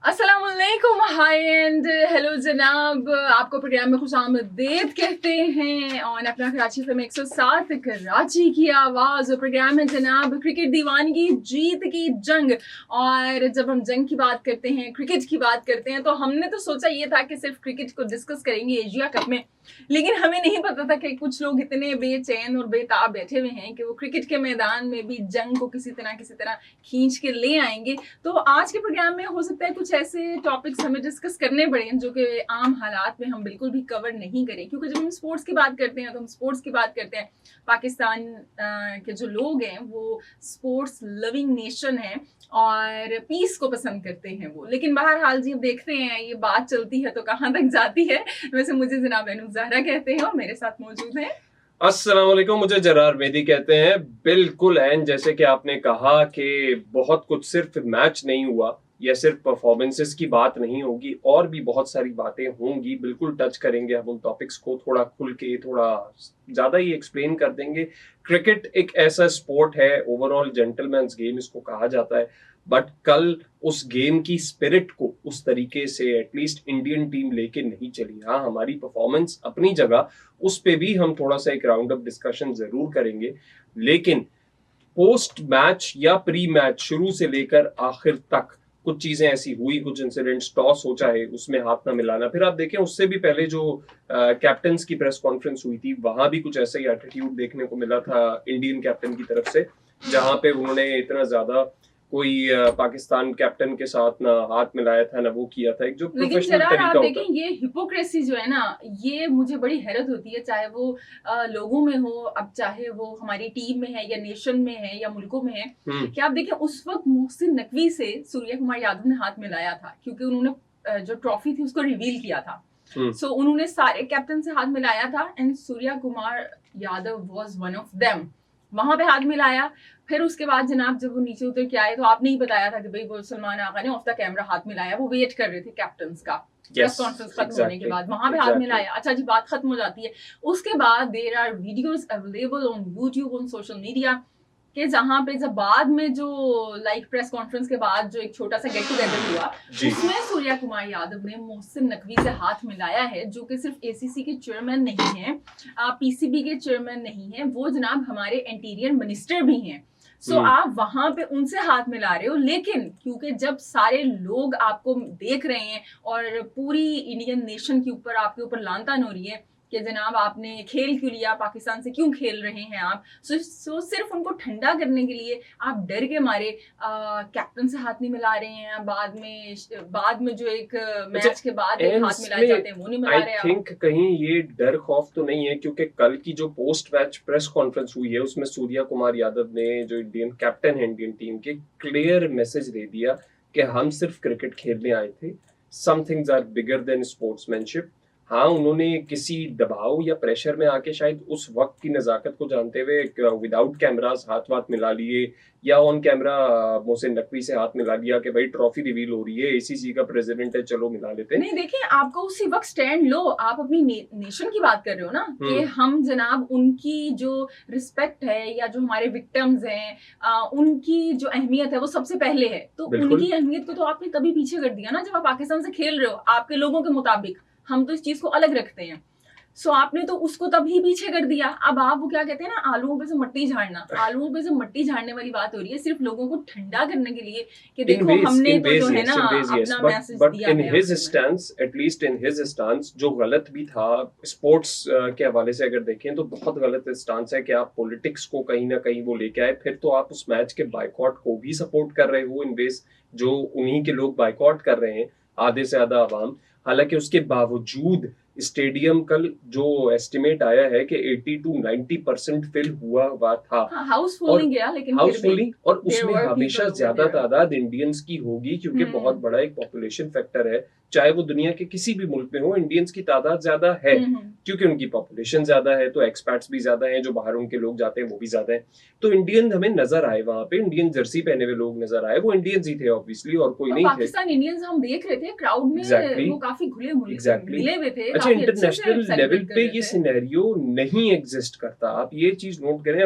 अस्सलामुअलैकुम, हाय and hello जनाब। आपको प्रोग्राम में खुशामदीद कहते हैं और अपना कराची FM 107 कराची की आवाज़। और प्रोग्राम है जनाब क्रिकेट दीवानगी, जीत की जंग। और जब हम जंग की बात करते हैं, क्रिकेट की बात करते हैं, तो हमने तो सोचा ये था कि सिर्फ क्रिकेट को डिस्कस करेंगे एशिया कप में, लेकिन हमें नहीं पता था कि कुछ लोग इतने बेचैन और बेताब बैठे हुए हैं कि वो क्रिकेट के मैदान में भी जंग को किसी तरह खींच के ले आएंगे। तो आज के प्रोग्राम में हो सकता है कुछ ऐसे टॉपिक्स हमें डिस्कस करने पड़े जो कि आम हालात में हम बिल्कुल भी कवर नहीं करें, क्योंकि जब हम स्पोर्ट्स की बात करते हैं तो हम स्पोर्ट्स की बात करते हैं। पाकिस्तान के जो लोग हैं वो स्पोर्ट्स लविंग नेशन है और पीस को पसंद करते हैं वो। लेकिन बहरहाल जी, अब देखते हैं ये बात चलती है तो कहाँ तक जाती है। वैसे मुझे जनाब अनूप ज़हरा कहते हैं और मेरे साथ मौजूद हैं अस्सलाम वालेकुम, मुझे जरार मेदी कहते हैं। बिल्कुल एंड जैसे कि आपने कहा कि बहुत कुछ सिर्फ मैच नहीं हुआ या सिर्फ परफॉर्मेंसेस की बात नहीं होगी, और भी बहुत सारी बातें होंगी। बिल्कुल टच करेंगे हम उन टॉपिक्स को, थोड़ा खुल के, थोड़ा ज़्यादा ही एक्सप्लेन कर देंगे। क्रिकेट एक ऐसा स्पोर्ट है, ओवरऑल जेंटलमैन्स गेम इसको कहा जाता है, बट कल उस गेम की स्पिरिट को उस तरीके से एटलीस्ट इंडियन टीम लेके नहीं चली। हाँ, हमारी परफॉर्मेंस अपनी जगह, उस पे भी हम थोड़ा सा एक राउंड अप डिस्कशन जरूर करेंगे, लेकिन पोस्ट मैच या प्री मैच शुरू से लेकर आखिर तक कुछ चीजें ऐसी हुई, कुछ इंसिडेंट्स, टॉस हो चाहे उसमें हाथ ना मिलाना। फिर आप देखें उससे भी पहले जो कैप्टन्स की प्रेस कॉन्फ्रेंस हुई थी, वहां भी कुछ ऐसा ही एटीट्यूड देखने को मिला था इंडियन कैप्टन की तरफ से, जहां पे उन्होंने इतना ज्यादा कोई पाकिस्तान कैप्टन के साथ ना हाथ मिलाया था ना वो किया था, एक जो प्रोफेशनल तरीका होता है। लेकिन ये हिपोक्रेसी जो है ना, ये मुझे बड़ी हैरत होती है, चाहे वो लोगों में हो, अब चाहे वो हमारी टीम में है या नेशन में है या मुल्कों में है। कि आप देखें उस वक्त मोहसिन नकवी से सूर्य कुमार यादव ने हाथ मिलाया था, क्योंकि उन्होंने जो ट्रॉफी थी उसको रिवील किया था। सो उन्होंने सारे कैप्टन से हाथ मिलाया था and Surya Kumar Yadav was one of them. वहां पे हाथ मिलाया। फिर उसके बाद जनाब जब वो नीचे उतर के आए तो आपने ही बताया था कि भाई वो सलमान आगा ने ऑफ द कैमरा हाथ मिलाया, वो वेट कर रहे थे कैप्टन का। प्रेस कॉन्फ्रेंस खत्म होने के बाद वहां पे हाथ मिलाया। अच्छा जी, बात खत्म हो जाती है। उसके बाद there are videos available on YouTube, on social media, कि जहां पे जब बाद में जो लाइक प्रेस कॉन्फ्रेंस के बाद जो एक छोटा सा गेट टुगेदर हुआ, उसमें सूर्य कुमार यादव ने मोहसिन नकवी से हाथ मिलाया है, जो कि सिर्फ एसीसी के चेयरमैन नहीं है, पीसीबी के चेयरमैन नहीं है, वो जनाब हमारे इंटीरियर मिनिस्टर भी हैं। सो आप वहां पे उनसे हाथ मिला रहे हो, लेकिन क्योंकि जब सारे लोग आपको देख रहे हैं और पूरी इंडियन नेशन के ऊपर आपके ऊपर लानतान हो रही है कि जनाब आपने खेल क्यों लिया, पाकिस्तान से क्यों खेल रहे हैं आप, सो सिर्फ उनको ठंडा करने के लिए आप डर के मारे कैप्टन से हाथ नहीं मिला रहे हैं। बाद में जो एक मैच के बाद हाथ मिलाए जाते हैं वो नहीं मिला रहे। आई थिंक कहीं ये डर खौफ तो नहीं है, क्योंकि कल की जो पोस्ट मैच प्रेस कॉन्फ्रेंस हुई है उसमें सूर्य कुमार यादव ने, जो इंडियन कैप्टन है इंडियन टीम के, क्लियर मैसेज दे दिया कि हम सिर्फ क्रिकेट खेलने आए थे, some things are bigger than sportsmanship. हाँ, उन्होंने किसी दबाव या प्रेशर में आके शायद उस वक्त की नज़ाकत को जानते हुए विदाउट कैमरास हाथ मिला लिए, या ऑन कैमरा मोहसिन नकवी से हाथ मिला लिया कि भाई ट्रॉफी रिवील हो रही है, एसीसी का प्रेसिडेंट है, चलो मिला लेते हैं। नहीं, देखिए आपको उसी वक्त स्टैंड लो, आप अपनी नेशन की बात कर रहे हो ना, कि हम जनाब उनकी जो रिस्पेक्ट है या जो हमारे विक्टिम्स हैं उनकी जो अहमियत है वो सबसे पहले है। तो उनकी अहमियत को तो आपने तभी पीछे कर दिया ना जब आप पाकिस्तान से खेल रहे हो। आपके लोगों के मुताबिक हम तो इस चीज को अलग रखते हैं, सो आपने तो उसको तभी पीछे कर दिया। अब आप वो क्या कहते हैं ना, आलूओं पे से मट्टी झाड़ना, आलूओं पे से मट्टी झाड़ने वाली बात हो रही है, सिर्फ लोगों को ठंडा करने के लिए कि देखो हमने तो जो है ना अपना मैसेज दिया है। In his stance, at least in his stance, जो गलत भी था स्पोर्ट्स के हवाले से अगर देखें तो बहुत गलत स्टांस है कि आप पॉलिटिक्स को कहीं ना कहीं वो लेके आए। फिर तो आप उस मैच के बाइकॉट को भी सपोर्ट कर रहे हो इन बेस, जो उन्हीं के लोग बाइकॉट कर रहे हैं, आधे से आधा आवाम। हालांकि उसके बावजूद स्टेडियम कल जो एस्टिमेट आया है कि 80 to 90% फिल हुआ था, हाउसफुल गया, लेकिन हाउसफुलिंग, और उसमें हमेशा ज्यादा तादाद इंडियंस की होगी, क्योंकि बहुत बड़ा एक पॉपुलेशन फैक्टर है। चाहे वो दुनिया के किसी भी मुल्क में हो, इंडियंस की तादाद ज्यादा है, क्योंकि उनकी पॉपुलेशन ज्यादा है, तो एक्सपैट्स भी ज्यादा हैं, जो बाहर उनके लोग जाते हैं वो भी ज्यादा है। तो इंडियन हमें नजर आए वहां पे, इंडियन जर्सी पहने हुए लोग नजर आए, वो इंडियंस ही थे ऑब्वियसली, और कोई नहीं थे। पाकिस्तान इंडियंस हम देख रहे थे क्राउड में, वो काफी घुले मिले हुए थे। अच्छा, इंटरनेशनल लेवल पे ये सिनेरियो नहीं एग्जिस्ट करता, आप ये चीज नोट करें।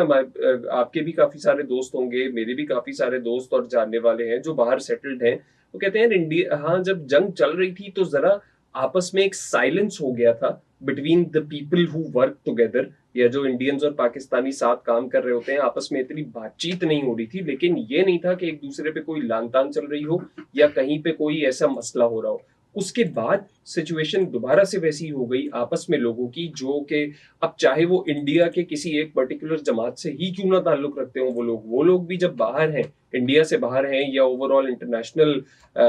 आपके भी काफी सारे दोस्त होंगे, मेरे भी काफी सारे दोस्त और जानने वाले हैं जो बाहर सेटल्ड हैं, वो कहते हैं इंडिया, हाँ जब जंग चल रही थी तो जरा आपस में एक साइलेंस हो गया था between the people who work together, या जो इंडियंस और पाकिस्तानी साथ काम कर रहे होते हैं, आपस में इतनी बातचीत नहीं हो रही थी, लेकिन ये नहीं था कि एक दूसरे पे कोई लान तान चल रही हो या कहीं पे कोई ऐसा मसला हो रहा हो। उसके बाद सिचुएशन दोबारा से वैसी हो गई आपस में लोगों की, जो कि अब चाहे वो इंडिया के किसी एक पर्टिकुलर जमात से ही क्यों ना ताल्लुक रखते हो, वो लोग भी जब बाहर हैं, इंडिया से बाहर हैं या ओवरऑल इंटरनेशनल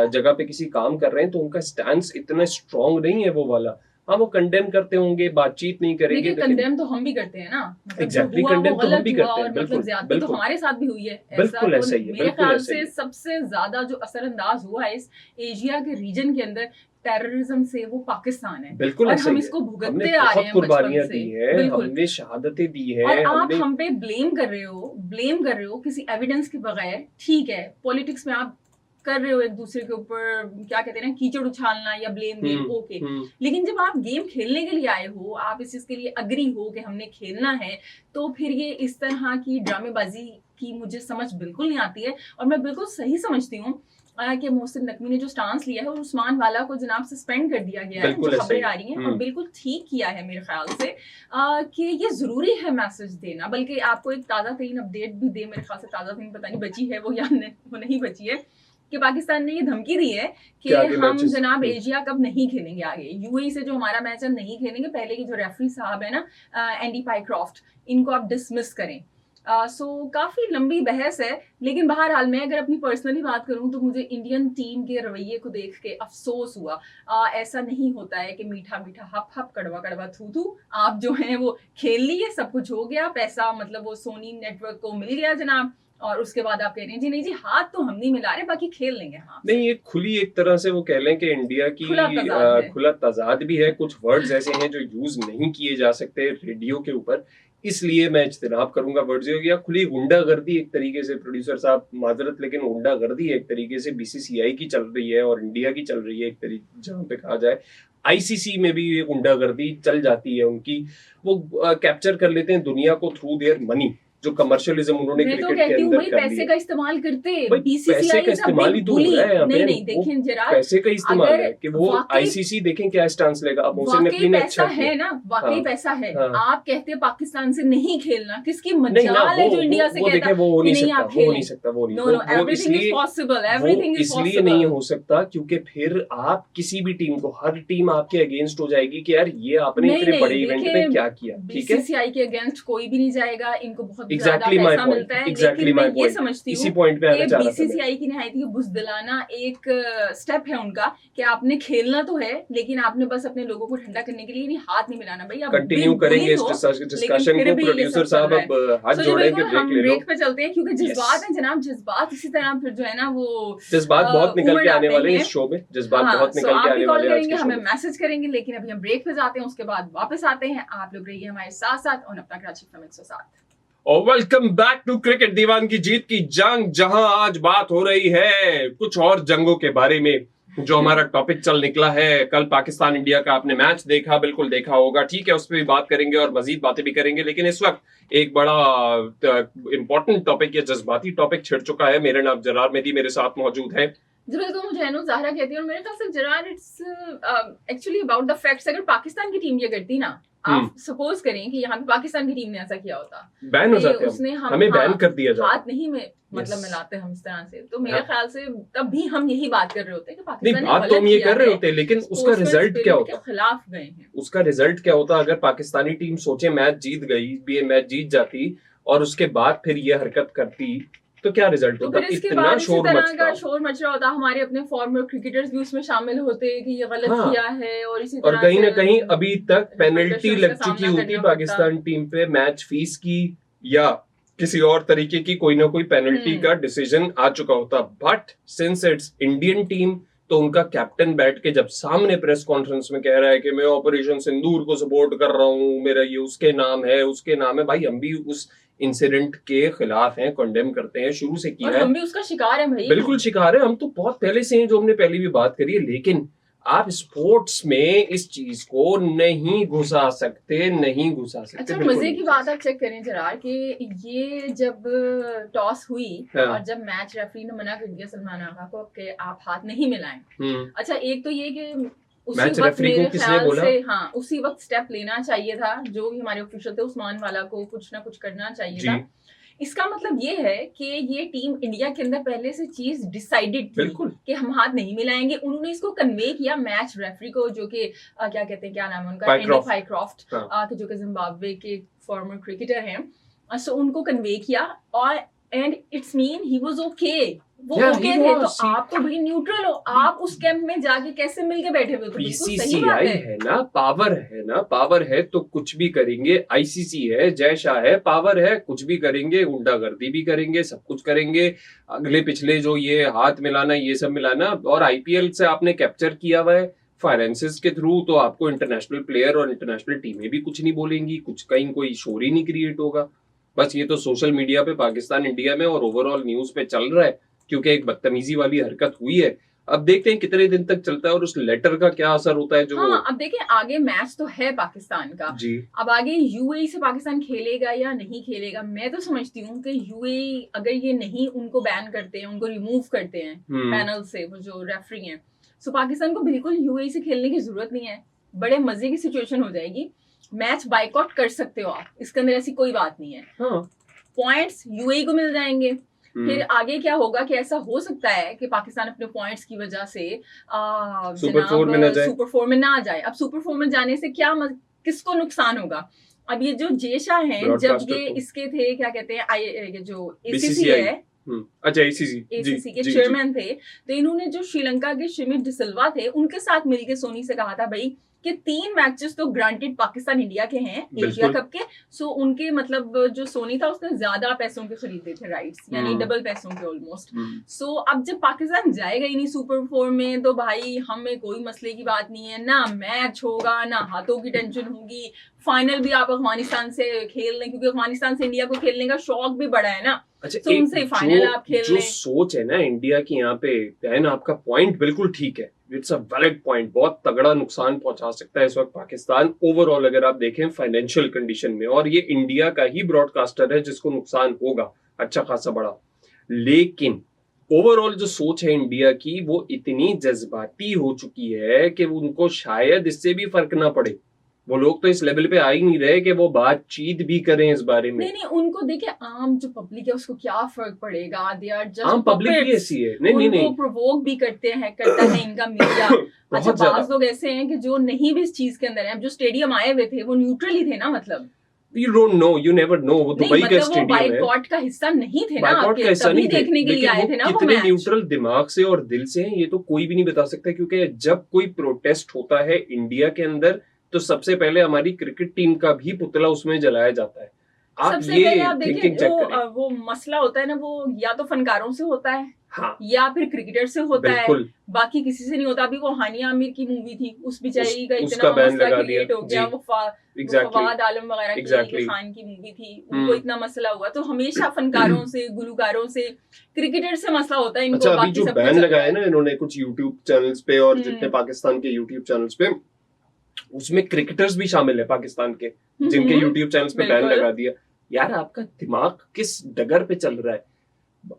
जगह पे किसी काम कर रहे हैं, तो उनका स्टैंड इतना स्ट्रांग नहीं है वो वाला। हाँ वो कंडेम करते होंगे, बातचीत नहीं करेंगे, लेकिन कंडेम तो हम भी करते हैं ना, मतलब एग्जैक्टली कंडेम तो हम भी करते हैं, बिल्कुल, मतलब बिल्कुल तो हमारे साथ भी हुई है, बिल्कुल ऐसा ही है। मेरे ख्याल से सबसे ज्यादा जो असरअंदाज हुआ है इस एशिया के रीजन के अंदर टेररिज्म से वो पाकिस्तान है। बिल्कुल और हम इसको भुगतते आ रहे हैं, कुर्बानियां दी है, हमने शहादतें दी है, और आप हम पे ब्लेम कर रहे हो किसी एविडेंस के बगैर। ठीक है, पॉलिटिक्स में आप कर रहे हो एक दूसरे के ऊपर, क्या कहते हैं ना, कीचड़ उछालना या ब्लेम गेम, ओके, लेकिन जब आप गेम खेलने के लिए आए हो, आप इस चीज के लिए अग्री हो कि हमने खेलना है, तो फिर ये इस तरह की ड्रामेबाजी की मुझे समझ बिल्कुल नहीं आती है। और मैं बिल्कुल सही समझती हूँ कि मोहसिन नकवी ने जो स्टांस लिया है और उस्मान वाला को जनाब सस्पेंड कर दिया गया है, जो खबरें आ रही हैं, और बिल्कुल ठीक किया है मेरे ख्याल से कि ये जरूरी है मैसेज देना। बल्कि आपको एक ताज़ा तरीन अपडेट भी दे, मेरे ख्याल से ताज़ा तरीन पता नहीं बची है वो या वो नहीं बची है, कि पाकिस्तान ने ये धमकी दी है कि हम जनाब एशिया कप नहीं खेलेंगे आगे, यूएई से जो हमारा मैच हम नहीं खेलेंगे। पहले के जो रेफरी साहब है ना, एंडी पाइक्रॉफ्ट, इनको आप डिसमिस करें। सो काफ़ी लंबी बहस है, लेकिन बहरहाल मैं अगर अपनी पर्सनली बात करूं तो मुझे इंडियन टीम के रवैये को देख के अफसोस हुआ। ऐसा नहीं होता है कि मीठा मीठा हप हप कड़वा कड़वा थू थू, आप जो है वो खेल लिए, सब कुछ हो गया, पैसा मतलब वो सोनी नेटवर्क को मिल गया जनाब, और उसके बाद आप कह रहे हैं जी नहीं जी हाथ तो हम नहीं मिला रहे, बाकी खेल लेंगे। हाँ नहीं, ये खुली एक तरह से वो कह लें कि इंडिया की खुला तजाद भी है। कुछ वर्ड्स ऐसे हैं जो यूज नहीं किए जा सकते रेडियो के ऊपर, इसलिए मैं इज्तिनाब करूंगा वर्ड्स। या खुली गुंडागर्दी एक तरीके से, प्रोड्यूसर साहब माजरत, लेकिन गुंडागर्दी एक तरीके से बीसीसीआई की चल रही है और इंडिया की चल रही है, एक तरीके जहाँ पे कहा जाए आईसीसी में भी ये गुंडागर्दी चल जाती है उनकी। वो कैप्चर कर लेते हैं दुनिया को थ्रू देयर मनी, जो कमर्शियलिज्म उन्होंने क्रिकेट के अंदर कर पैसे का इस्तेमाल करते, पैसे का इस्तेमाल ही तो हो रहा है यहाँ पे। नहीं देखें जरा, पैसे का इस्तेमाल है कि वो आईसीसी देखें क्या स्टांस लेगा। अब मोहसिन नकवी ने अच्छा है ना, वाकई पैसा है। आप कहते हैं पाकिस्तान से नहीं खेलना, किसकी मजाल है जो इंडिया से कहता है वो नहीं सकता, इसलिए नहीं हो सकता क्योंकि फिर आप किसी भी टीम को, हर टीम आपके अगेंस्ट हो जाएगी कि यार ये आपने इतने बड़े इवेंट में क्या किया। ठीक है, बीसीसीआई के अगेंस्ट कोई भी नहीं जाएगा, इनको बहुत Exactly my point. Exactly my point. ये समझती इसी पॉइंट पे आना चाह रहा था। बीसीसीआई की निहायत ही बुज़दिलाना एक स्टेप है उनका कि आपने खेलना तो है, लेकिन आपने बस अपने लोगों को ठंडा करने के लिए नहीं हाथ नहीं मिलाना। भाई आप कंटिन्यू करेंगे इस डिस्कशन को, प्रोड्यूसर साहब अब हाथ जोड़ेंगे, ब्रेक पे चलते हैं क्योंकि जज्बात है जनाब, जज्बात इसी तरह फिर जो है ना वो जज्बात बहुत निकल के आने वाले हैं इस शो में, जज्बात बहुत निकल के आने वाले हैं आज के शो में। हमें मैसेज करेंगे, लेकिन अभी हम ब्रेक पे जाते हैं, उसके बाद वापस आते हैं। आप लोग रहिए हमारे साथ साथ और अपना कराची FM 107। और वेलकम बैक टू क्रिकेट दीवान की जीत की जंग, जहां आज बात हो रही है कुछ और जंगों के बारे में। जो हमारा टॉपिक चल निकला है, कल पाकिस्तान इंडिया का आपने मैच देखा, बिल्कुल देखा होगा, ठीक है, उस पर भी बात करेंगे और मजीद बातें भी करेंगे। लेकिन इस वक्त एक बड़ा इंपॉर्टेंट टॉपिक या जज्बाती टॉपिक छिड़ चुका है। मेरा नाम जरार मेदी मेरे साथ मौजूद है। बिल्कुल, मुझे अनु ज़ाहरा कहती है और मेरे ख्याल से Zarar it's actually about the facts. अगर पाकिस्तान की टीम ये करती ना, आप सपोज करें कि यहाँ पे पाकिस्तान की टीम ने ऐसा किया होता, बैन हो जाते, उसने हमें बैन कर दिया जाता, हाथ नहीं में मतलब मिलाते हम इस तरह से, तो मेरे ख्याल से तब भी हम यही बात कर रहे होते कि पाकिस्तान ने गलत किया कर रहे होते, लेकिन उसका रिजल्ट क्या होता, खिलाफ गए हैं, उसका रिजल्ट क्या होता अगर पाकिस्तानी टीम सोचे मैच जीत गई, मैच जीत जाती और उसके बाद फिर ये हरकत करती, तो क्या रिजल्ट होता? इतना शोर मच रहा होता, हमारे अपने फॉर्मर क्रिकेटर्स भी उसमें शामिल होते कि ये गलत किया है, और इसी तरह और कहीं ना कहीं अभी तक पेनल्टी लग चुकी होती पाकिस्तान टीम पे, मैच फीस की या किसी और तरीके की कोई ना कोई पेनल्टी का डिसीजन आ चुका होता। But since it's Indian team, तो उनका कैप्टन बैठ के जब सामने प्रेस कॉन्फ्रेंस में कह रहा है कि मैं ऑपरेशन सिंदूर को सपोर्ट कर रहा हूँ, मेरा ये उसके नाम है, भाई हम भी उस इंसिडेंट के खिलाफ हैं, कंडेम करते हैं, शुरू से किया है, हम भी उसका शिकार है भाई, बिल्कुल शिकार है, हम तो बहुत पहले से हैं, जो हमने पहले भी बात करी है। लेकिन आप स्पोर्ट्स में इस चीज को नहीं घुसा सकते। अच्छा, मजे की बात आप चेक करें जरा कि ये जब टॉस हुई और जब मैच रेफरी ने मना कर दिया सलमान आगा को कि आप हाथ नहीं मिलाएं। अच्छा, एक तो ये कि उसी वक्त मेरे ख्याल से उसी वक्त स्टेप लेना चाहिए था, जो भी हमारे ऑफिशियल थे उस्मान वाला को कुछ ना कुछ करना चाहिए था। इसका मतलब ये है कि ये टीम इंडिया के अंदर पहले से चीज डिसाइडेड थी कि हम हाथ नहीं मिलाएंगे। उन्होंने इसको कन्वे किया मैच रेफरी को, जो कि क्या कहते हैं, क्या नाम है उनका, एंडी फाइक्रॉफ्ट, जो कि जिम्बाब्वे के फॉर्मर क्रिकेटर हैं। सो उनको कन्वे किया और and it's mean he was okay, वो ओके थे। तो आप तो भाई न्यूट्रल हो, आप उस कैंप में जाके कैसे मिलके बैठे हुए? तो बिल्कुल सही बात है ना, पावर है तो कुछ भी करेंगे। आईसीसी है, जय शाह है, पावर है, कुछ भी करेंगे, गुंडागर्दी भी करेंगे, सब कुछ करेंगे। अगले पिछले जो ये हाथ मिलाना, ये सब मिलाना, और आईपीएल से आपने कैप्चर किया हुआ है फाइनेंसेस के थ्रू, तो आपको इंटरनेशनल प्लेयर और इंटरनेशनल टीमें भी कुछ नहीं बोलेंगी, कुछ कहीं कोई शोर ही नहीं क्रिएट होगा। बस ये तो सोशल मीडिया पे पाकिस्तान इंडिया में और ओवरऑल न्यूज पे चल रहा है, क्योंकि एक बदतमीजी वाली हरकत हुई है। अब देखते हैं कितने दिन तक चलता है और उस लेटर का क्या असर होता है। जो अब देखें, आगे मैच तो है पाकिस्तान का जी। अब आगे यूएई से पाकिस्तान खेलेगा या नहीं खेलेगा। मैं तो समझती हूँ कि यूएई अगर ये नहीं उनको बैन करते हैं, उनको रिमूव करते हैं पैनल से, वो जो रेफरी हैं, सो पाकिस्तान को बिल्कुल यूएई से खेलने की जरूरत नहीं है। बड़े मजे की सिचुएशन हो जाएगी, मैच बाइकआउट कर सकते हो आप, इसके अंदर ऐसी कोई बात नहीं है। पॉइंट्स यूएई को मिल जाएंगे। फिर आगे क्या होगा कि ऐसा हो सकता है कि पाकिस्तान अपने पॉइंट्स की वजह से सुपर फोर में ना जाए। अब सुपर फोर में जाने से क्या किसको नुकसान होगा? अब ये जो जेशा हैं, जब ये इसके थे, क्या कहते हैं, जो एसीसी है, अच्छा एसीसी के चेयरमैन थे, तो इन्होंने जो श्रीलंका के शिमित डिसिल्वा थे, उनके साथ मिलकर सोनी से कहा था भाई कि 3 मैचेस तो ग्रांटेड पाकिस्तान इंडिया के हैं एशिया कप के। सो उनके मतलब जो सोनी था उसने ज्यादा पैसों के खरीदे थे राइट्स, यानी डबल पैसों के ऑलमोस्ट। सो अब जब पाकिस्तान जाएगा ही नहीं सुपर 4 में, तो भाई हमें कोई मसले की बात नहीं है, ना मैच होगा, ना हाथों की टेंशन होगी। फाइनल भी आप अफगानिस्तान से खेल लें, क्योंकि अफगानिस्तान से इंडिया को खेलने का शौक भी बड़ा है ना। अच्छा, तो उनसे फाइनल आप खेल लें। जो सोच है ना इंडिया की यहाँ पे, है ना, आपका पॉइंट बिल्कुल ठीक है, इट्स अ वैलिड पॉइंट। बहुत तगड़ा नुकसान पहुंचा सकता है इस वक्त पाकिस्तान ओवरऑल, अगर आप देखें फाइनेंशियल कंडीशन में, और ये इंडिया का ही ब्रॉडकास्टर है जिसको नुकसान होगा अच्छा खासा बड़ा। लेकिन ओवरऑल जो सोच है इंडिया की, वो इतनी जज्बाती हो चुकी है कि उनको शायद इससे भी फर्क ना पड़े। वो लोग तो इस लेवल पे आ ही नहीं रहे कि वो बातचीत भी करें इस बारे में। नहीं, उनको देखिए, आम जो पब्लिक है उसको क्या फर्क पड़ेगा? दे आर जस्ट आम पब्लिक भी ऐसी है। नहीं प्रोवोक भी करता है इनका मीडिया। अच्छा, बात लोग ऐसे हैं कि जो नहीं भी इस चीज के अंदर है, जो स्टेडियम आए हुए थे वो न्यूट्रल ही थे ना, मतलब You don't know, you never know। वो दुबई का स्टेडियम है, बाइकॉट का हिस्सा नहीं थे ना, तभी देखने के लिए आए थे ना वो कितने न्यूट्रल दिमाग से और दिल से हैं ये तो कोई भी नहीं बता सकता। क्योंकि जब कोई प्रोटेस्ट होता है इंडिया के अंदर, तो सबसे पहले हमारी क्रिकेट टीम का भी पुतला उसमें जलाया जाता है। सबसे पहले आप देखिए, वो मसला होता है ना, वो या तो फनकारों से होता है, या फिर क्रिकेटर से होता है, बाकी किसी से नहीं होता। अभी वो हानिया आमिर की मूवी थी, उस बेचारी का इतना मसला क्रिएट हो गया। वो फवाद आलम वगैरह की खान की मूवी थी, उनको इतना मसला हुआ। तो हमेशा फनकारों से, गुलकारों से, क्रिकेटर से मसला होता है इनको। अच्छा, अभी जो बैन लगाया ना इन्होंने कुछ यूट्यूब चैनल्स पे, और जितने पाकिस्तान के यूट्यूब चैनल्स पे, उसमें क्रिकेटर्स भी शामिल है पाकिस्तान के, जिनके यूट्यूब चैनल्स पे बैन लगा दिया। यार, आपका दिमाग किस डगर पे चल रहा है?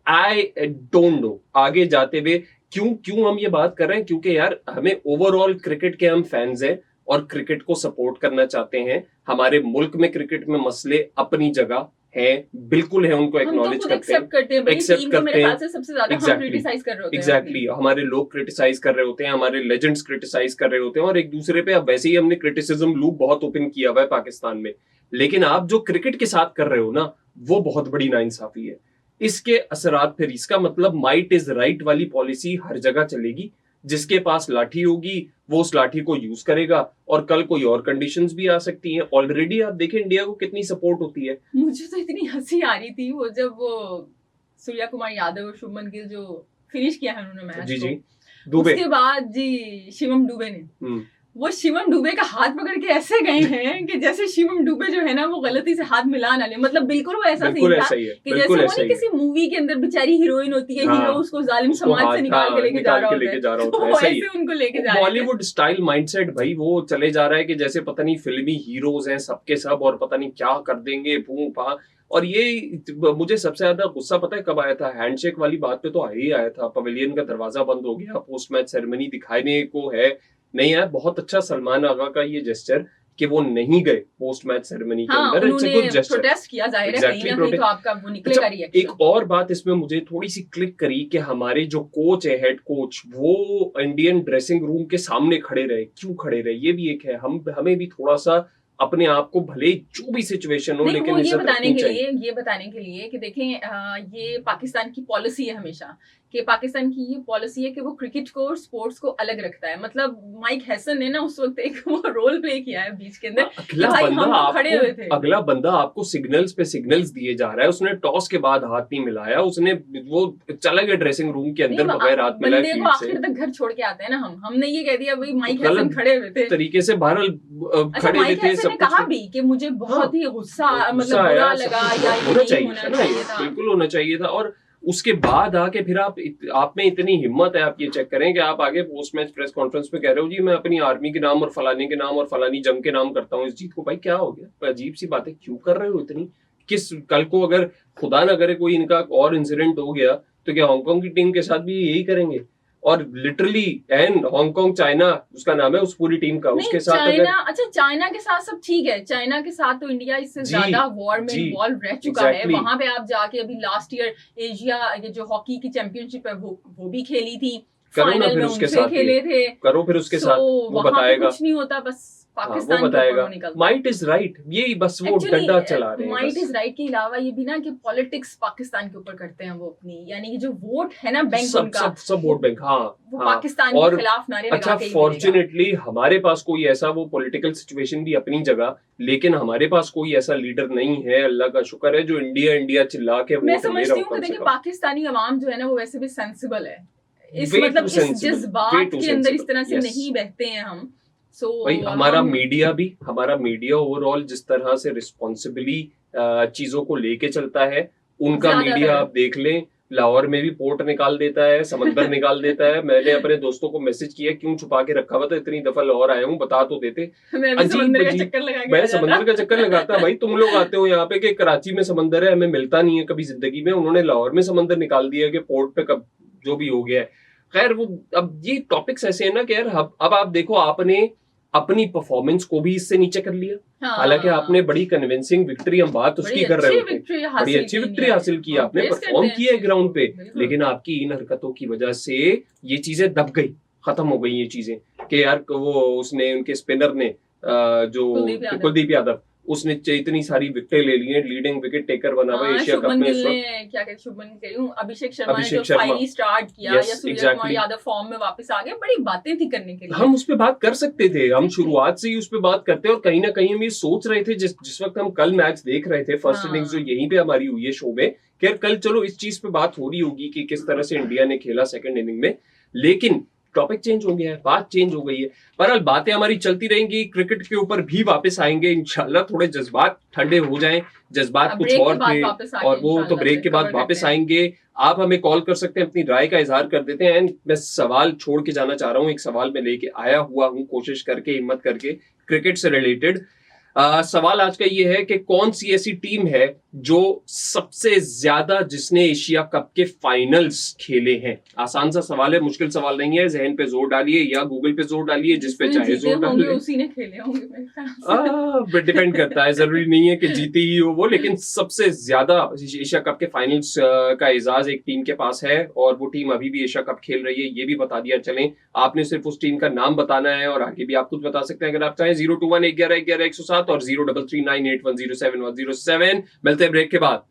I don't know. आगे जाते हुए क्यों हम ये बात कर रहे हैं? क्योंकि यार हमें ओवरऑल क्रिकेट के हम फैंस हैं और क्रिकेट को सपोर्ट करना चाहते हैं। हमारे मुल्क में क्रिकेट में मसले अपनी जगह है, बिल्कुल है, उनको एक्नॉलेज करते हैं, एक्सेप्ट करते हैं। सबसे ज्यादा हम क्रिटिसाइज कर रहे होते हैं। एग्जैक्टली, हमारे लोग क्रिटिसाइज कर रहे होते हैं, हमारे लेजेंड्स क्रिटिसाइज कर रहे होते हैं, और एक दूसरे पे अब वैसे ही हमने क्रिटिसिज्म लूप बहुत ओपन किया हुआ है पाकिस्तान में। लेकिन आप जो क्रिकेट के साथ कर रहे हो ना, वो बहुत बड़ी नाइंसाफी है। इसके असरात फिर, इसका मतलब माइट इज राइट वाली पॉलिसी हर जगह चलेगी। जिसके पास लाठी होगी वो उस लाठी को यूज करेगा, और कल कोई और कंडीशंस भी आ सकती हैं। ऑलरेडी आप देखें इंडिया को कितनी सपोर्ट होती है। मुझे तो इतनी हंसी आ रही थी वो जब वो सूर्या कुमार यादव और शुभमन गिल जो फिनिश किया है उन्होंने मैच जी दुबे, उसके बाद जी शिवम दुबे ने वो शिवम दुबे का हाथ पकड़ के ऐसे गए हैं कि जैसे शिवम दुबे जो है ना वो गलती से हाथ मिला ना ले, मतलब बिल्कुल वो ऐसा सीन था कि जैसे वो नहीं किसी मूवी के अंदर बेचारी हीरोइन होती है, हीरो उसको जालिम समाज से निकाल के लेके जा रहा होता है, ऐसे उनको लेके जा रहे हैं। बॉलीवुड स्टाइल माइंडसेट भाई वो चले जा रहा है कि जैसे पता नहीं फिल्मी हीरोज हैं सबके सब और पता नहीं क्या कर देंगे फूं फा। और ये मुझे सबसे ज्यादा गुस्सा पता है कब आया था, हैंडशेक वाली बात पे तो आ ही आया था, पवेलियन का दरवाजा बंद हो गया, पोस्ट मैच सेरेमनी दिखाने को है नहीं है। बहुत अच्छा सलमान आगा का ये जेस्चर कि वो नहीं गए पोस्ट मैच सेरेमनी के अंदर, it's a good gesture, protest किया जाहिर है कहीं ना कहीं तो आपका वो निकलेगा रिएक्शन। एक और बात इसमें मुझे थोड़ी सी क्लिक करी कि हमारे जो कोच है, हेड कोच, वो इंडियन ड्रेसिंग रूम के सामने खड़े रहे, क्यों खड़े रहे, ये भी एक है। हमें भी थोड़ा सा अपने आप को भले जो भी सिचुएशन हो लेकिन ये बताने के लिए कि देखें ये पाकिस्तान की पॉलिसी है हमेशा कि पाकिस्तान की ये पॉलिसी है कि वो क्रिकेट को और स्पोर्ट्स को अलग रखता है। मतलब माइक हैसन ने ना उस वक्त एक वो रोल प्ले किया है बीच के अंदर, अगला बंदा आपको सिग्नल्स पे सिग्नल्स दिए जा रहा है, उसने टॉस के बाद हाथ नहीं मिलाया, उसने वो चला गया ड्रेसिंग रूम के अंदर बगैर हाथ मिलाए, बंदे को आखिर तक घर छोड़ के आते हैं ना। हमने ये कह दिया भाई माइक हैसन खड़े हुए थे तरीके से बहरहाल खड़े हुए थे, सब कहा भी कि मुझे बहुत ही गुस्सा मतलब बुरा लगा या होना चाहिए था, बिल्कुल होना चाहिए था। और उसके बाद आके फिर आप में इतनी हिम्मत है, आप ये चेक करें कि आप आगे पोस्ट मैच प्रेस कॉन्फ्रेंस पे कह रहे हो जी मैं अपनी आर्मी के नाम और फलाने के नाम और फलानी जंग के नाम करता हूँ इस जीत को। भाई क्या हो गया, अजीब सी बातें क्यों कर रहे हो इतनी। किस कल को अगर खुदा ना करे कोई इनका और इंसिडेंट हो गया तो क्या हांगकांग की टीम के साथ भी यही करेंगे। और लिटरली एंड हांगकांग चाइना उसका नाम है उस पूरी टीम का, उसके साथ चाइना अच्छा चाइना के साथ सब ठीक है, चाइना के साथ तो इंडिया इससे ज्यादा वॉर में इन्वॉल्व रह चुका है। वहां पे आप जाके अभी लास्ट ईयर एशिया ये जो हॉकी की चैंपियनशिप है वो भी खेली थी, फाइनल में उनसे खेले थे, करो फिर उसके साथ वो बताएगा कुछ नहीं होता, बस पाकिस्तान बताएगा माइट इज राइट, ये बस वो डंडा चला रहे हैं। माइट इज राइट के अलावा ये भी ना कि पॉलिटिक्स पाकिस्तान के ऊपर करते हैं वो अपनी, यानी कि जो वोट है ना बैंक उनका सब वोट बैंक वो पाकिस्तान के खिलाफ नारे लगा के। फॉर्चुनेटली हमारे पास कोई ऐसा वो पॉलिटिकल सिचुएशन भी अपनी जगह, लेकिन हमारे पास कोई ऐसा लीडर नहीं है, अल्लाह का शुक्र है, जो इंडिया चिल्ला के मैं समझती हूँ कि देखिए पाकिस्तानी अवाम जो है ना वो वैसे भी सेंसिबल है, इस मतलब इस जज्बात के अंदर इस तरह से नहीं बहते हैं हम। भाई हमारा मीडिया ओवरऑल जिस तरह से रिस्पॉन्सिबली चीजों को लेके चलता है, उनका मीडिया आप देख लें, लाहौर में भी पोर्ट निकाल देता है, समंदर निकाल देता है। मैंने अपने दोस्तों को मैसेज किया क्यों छुपा के रखा हुआ था, इतनी दफा लाहौर आया हूँ बता तो देते। मैं समंदर का चक्कर लगाता, भाई तुम लोग आते हो यहाँ पे कि कराची में समंदर है, हमें मिलता नहीं है कभी जिंदगी में, उन्होंने लाहौर में समंदर निकाल दिया कि पोर्ट पे कब जो भी हो गया है। खैर वो अब ये टॉपिक्स ऐसे हैं ना कि यार अब आप देखो आपने अपनी परफॉर्मेंस को भी इससे नीचे कर लिया। हालांकि आपने बड़ी कन्विंसिंग विक्ट्री, हम बात उसकी कर रहे होते, बड़ी अच्छी विक्ट्री हासिल की आपने, परफॉर्म किया है ग्राउंड पे, लेकिन आपकी इन हरकतों की वजह से ये चीजें दब गई, खत्म हो गई ये चीजें कि यार वो उसने उनके स्पिनर ने जो कुलदीप यादव उसने इतनी सारी विकेटें ले ली हैं, लीडिंग विकेट टेकर बना हुआ एशिया कप में इस वक्त। क्या कहते शुभमन कह रही हूं, अभिषेक शर्मा ने जो फाइनली स्टार्ट किया या सूर्यकुमार यादव फॉर्म में वापस आ गए, बड़ी बातें थी करने के लिए। हम उस पे बात कर सकते थे, हम शुरुआत से ही उस पे बात करते, और कहीं ना कहीं हम ये सोच रहे थे जिस वक्त हम कल मैच देख रहे थे, फर्स्ट इनिंग्स जो यहीं पे हमारी हुई है शो में, कि कल चलो इस चीज पे बात हो रही होगी कि किस तरह से इंडिया ने खेला सेकंड इनिंग में, लेकिन टॉपिक चेंज हो गया है, बात चेंज हो गई है। बहरहाल बातें हमारी चलती रहेंगी, क्रिकेट के ऊपर भी वापस आएंगे इंशाल्लाह, थोड़े जज्बात ठंडे हो जाएं, जज्बात कुछ और थे और वो तो ब्रेक के बाद वापस आएंगे। आप हमें कॉल कर सकते हैं, अपनी राय का इजहार कर देते हैं। एंड मैं सवाल छोड़ के जाना चाह रहा हूँ, एक सवाल मैं लेके आया हुआ हूँ कोशिश करके, हिम्मत करके, क्रिकेट से रिलेटेड। सवाल आज का ये है कि कौन सी ऐसी टीम है जो सबसे ज्यादा जिसने एशिया कप के फाइनल्स खेले हैं। आसान सा सवाल है, मुश्किल सवाल नहीं है, जहन पे जोर डालिए या गूगल पे जोर डालिए, जिस पे चाहे जोर डालिए, उसी ने खेले होंगे। डिपेंड करता है, जरूरी नहीं है कि जीती ही हो वो, लेकिन सबसे ज्यादा एशिया कप के फाइनल्स का एजाज एक टीम के पास है और वो टीम अभी भी एशिया कप खेल रही है, ये भी बता दिया चलें। आपने सिर्फ उस टीम का नाम बताना है और आगे भी आप कुछ बता सकते हैं अगर आप चाहें। 0211111 107 और 03398107 107। मिलते हैं ब्रेक के बाद।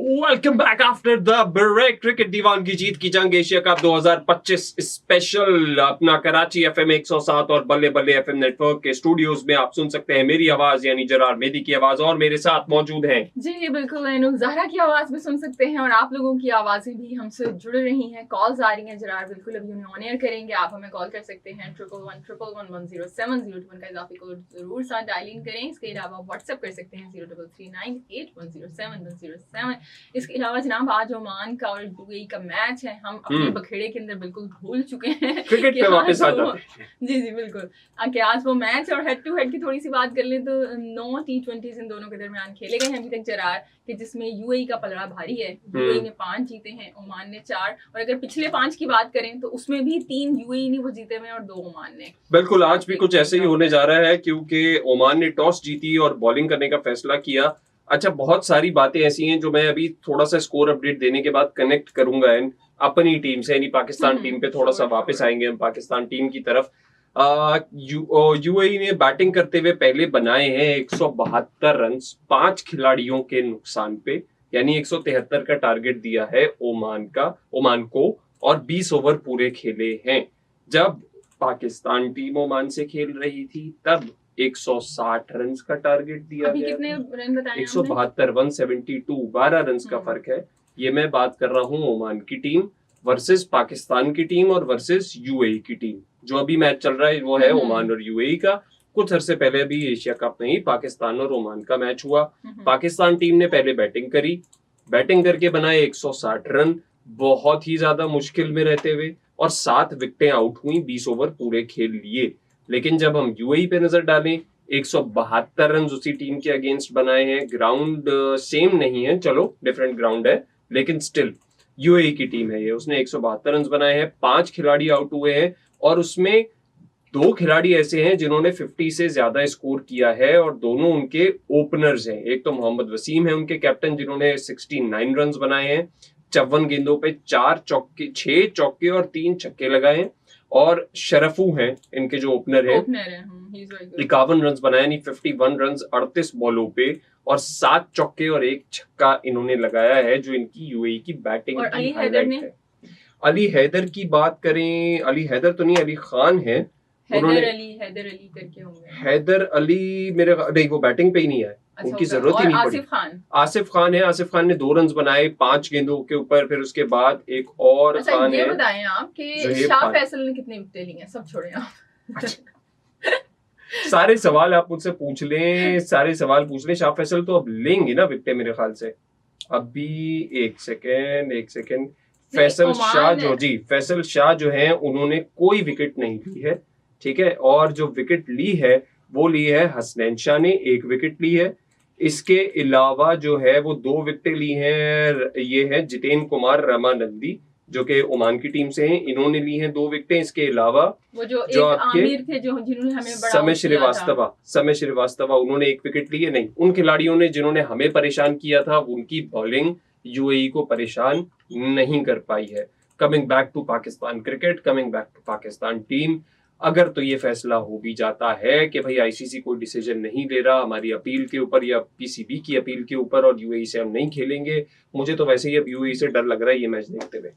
Welcome back after the break. Cricket दीवान की जीत की जंग एशिया कप 2025 स्पेशल अपना कराची एफएम 107 और बल्ले बल्ले एफएम नेटवर्क के स्टूडियोज में आप सुन सकते हैं मेरी आवाज यानी जरार मेदी की आवाज, और मेरे साथ मौजूद हैं जी बिल्कुल नैनू ज़हरा की आवाज भी सुन सकते हैं और आप लोगों की आवाजें भी हमसे जुड़ रही हैं, कॉल्स आ रही हैं। जरार बिल्कुल अभी उन्हें ऑन एयर करेंगे, आप हमें कॉल कर सकते हैं 11111107 का इजाफी कोड जरूर साथ डायल इन करें। इसके अलावा व्हाट्सएप कर सकते हैं 033981071007। इसके अलावा जनाब आज ओमान का और यूएई का मैच है, हम अपने बखेड़े के अंदर बिल्कुल भूल चुके हैं क्रिकेट पे वापस आ जाते हैं। जी बिल्कुल कि आज वो मैच और हेड टू हेड की थोड़ी सी बात कर लें तो 9 T20 इन दोनों के दरमियान खेले गए हैं अभी तक जरार, कि जिसमें यूएई का पलड़ा भारी है। यूएई ने 5 जीते हैं, ओमान ने 4, और अगर पिछले 5 की बात करें तो उसमें भी 3 यूएई ने वो जीते हुए और 2 ओमान ने। बिल्कुल आज भी कुछ ऐसे ही होने जा रहा है क्योंकि ओमान ने टॉस जीती और बॉलिंग करने का फैसला किया। अच्छा, बहुत सारी बातें ऐसी हैं जो मैं अभी थोड़ा सा स्कोर अपडेट देने के बाद कनेक्ट करूंगा अपनी टीम से, यानी पाकिस्तान टीम पे थोड़ा सा वापस आएंगे हम पाकिस्तान टीम की तरफ। यूएई ने बैटिंग करते हुए पहले बनाए हैं 172 रन 5 खिलाड़ियों के नुकसान पे, यानी 173 का टारगेट दिया है ओमान को, और 20 ओवर पूरे खेले हैं। जब पाकिस्तान टीम ओमान से खेल रही थी तब 160 रन का टारगेट दिया गया। कितने रन बताए? 172 172 12 रन का फर्क है। ये मैं बात कर रहा हूँ ओमान की टीम वर्सेस पाकिस्तान की टीम और वर्सेस यूएई की टीम। जो अभी मैच चल रहा है वो है ओमान और यूएई का। कुछ अरसे पहले अभी एशिया कप में ही पाकिस्तान और ओमान का मैच हुआ। पाकिस्तान टीम ने पहले बैटिंग करी, बैटिंग करके बनाए 160 रन बहुत ही ज्यादा मुश्किल में रहते हुए, और 7 विकेटें आउट हुई, 20 ओवर पूरे खेल लिए। लेकिन जब हम यूएई पे नजर डालें 172 रन उसी टीम के अगेंस्ट बनाए हैं। ग्राउंड सेम नहीं है, चलो डिफरेंट ग्राउंड है, लेकिन स्टिल यूएई की टीम है ये, उसने 172 रन बनाए हैं। 5 खिलाड़ी आउट हुए हैं और उसमें 2 खिलाड़ी ऐसे हैं जिन्होंने 50 से ज्यादा स्कोर किया है और दोनों उनके ओपनर्स हैं। एक तो मोहम्मद वसीम है उनके कैप्टन जिन्होंने 69 रन बनाए हैं, 54 गेंदों पे 6 चौके और 3 छक्के लगाए हैं। और शरफू हैं इनके जो ओपनर है, 51 रन बनाए, यानी 51 रन 38 बॉलों पे, और 7 चौके और 1 छक्का इन्होंने लगाया है, जो इनकी यूएई की बैटिंग की हाईलाइट है। अली हैदर की बात करें, अली हैदर तो नहीं, अली खान है, हैदर अली करके होंगे। हैदर अली मेरे नहीं, वो बैटिंग पे ही नहीं है। अच्छा, उनकी जरूरत ही नहीं पड़ी। आसिफ खान है, आसिफ खान ने 2 रन बनाए 5 गेंदों के ऊपर। फिर उसके बाद एक और खान ये बताएं आप कि शाह फैसल ने कितने विकेट लिए हैं? सब छोड़े आप। सारे सवाल आप मुझसे पूछ लें, सारे सवाल पूछ लें। शाह फैसल तो अब लेंगे ना विकेट मेरे ख्याल से। अभी एक सेकेंड फैसल शाह जो है उन्होंने कोई विकेट नहीं ली है, ठीक है। और जो विकेट ली है वो ली है हसनैन शाह ने, 1 विकेट ली है। इसके अलावा जो है वो 2 विकेटें ली हैं, ये है जितेंद्र कुमार रामानंदी जो कि ओमान की टीम से हैं, इन्होंने ली हैं 2 विकेटें। इसके अलावा वो जो एक आमिर थे जिन्होंने हमें बड़ा समय श्रीवास्तव उन्होंने 1 विकेट ली है। नहीं, उन खिलाड़ियों ने जिन्होंने हमें परेशान किया था उनकी बॉलिंग यूएई को परेशान नहीं कर पाई है। Coming back to Pakistan cricket, coming back to Pakistan team, अगर तो ये फैसला हो भी जाता है कि भाई आईसीसी कोई डिसीजन नहीं ले रहा हमारी अपील के ऊपर या पीसीबी की अपील के ऊपर और यूएई से हम नहीं खेलेंगे, मुझे तो वैसे ही अब यूएई से डर लग रहा है ये मैच देखते हुए।